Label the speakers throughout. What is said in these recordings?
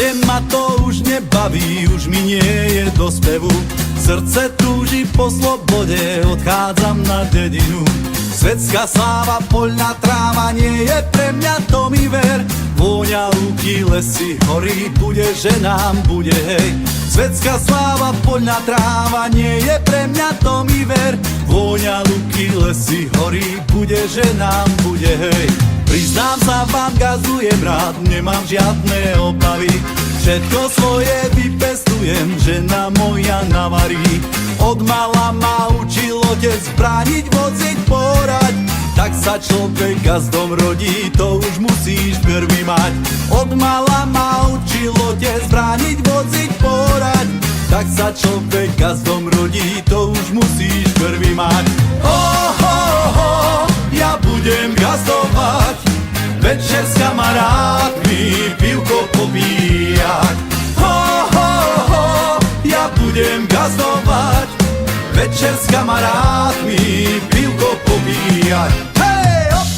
Speaker 1: kde ma to už nebaví, už mi nie je do spevu. Srdce túži po slobode, odchádzam na dedinu. Svetská sláva, poľná tráva, nie je pre mňa, to mi ver. Vôňa lúky, lesy, hory, bude, že nám bude, hej. Svetská sláva, poľná tráva, nie je pre mňa, to mi ver. Vôňa lúky, lesy, hory, bude, že nám bude, hej. Priznám sa vám, gazujem rád, nemám žiadne obavy. Všetko svoje vypestujem, žena moja navarí. Od mala ma učil otec brániť, voziť, porať. Tak sa človek gazdom rodí, to už musíš prvý mať. Od mala ma učil otec brániť, voziť, porať. Tak sa človek gazdom rodí, to už musíš prvý mať. Ja budem gazdovať, večer s kamarátmi pivko popíjať. Ja budem gazdovať, večer s kamarátmi pivko popíjať. Hej, hop!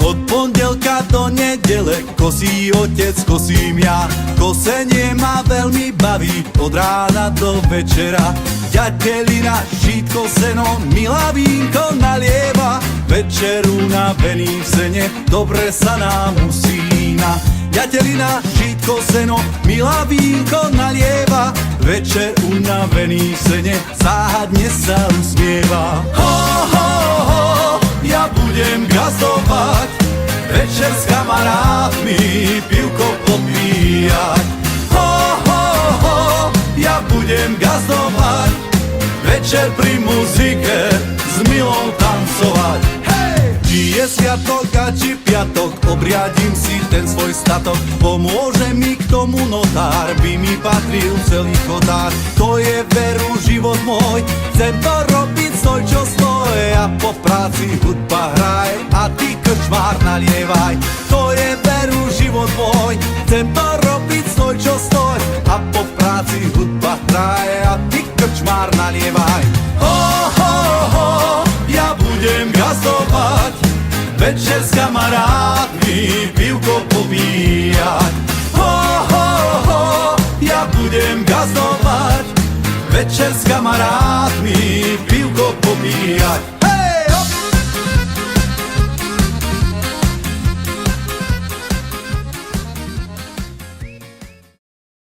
Speaker 1: Od pondelka do nedele kosí otec, kosím ja. Kosenie ma veľmi baví, od rána do večera. Ďatelina, žítko, seno, milá vínko nalieva. Večer unavený v sene, dobre sa nám usína. Ďatelina, žítko, seno, milá vínko nalieva. Večer unavený v sene, záhadne sa usmieva. Ja budem gazdovať, večer s kamarátmi pivko popíjať. Ja budem gazdovať, večer pri muzike s milou tancovať. Hej! Či je sviatok a či piatok, obriadím si ten svoj statok. Pomôže mi k tomu notár, by mi patril celý chodár. To je veru život môj, chcem to robiť, stoj čo stoj. A po práci hudba hraj, a ty krčmár nalievaj. To je veru život môj, chcem to robiť, stoj čo stoj. A po práci hudba hraj, a ty krčmár nalievaj. Ja budem gazdovať, večer s kamarátmi pivko popíjať. Ja budem gazdovať, večer s kamarátmi pivko popíjať.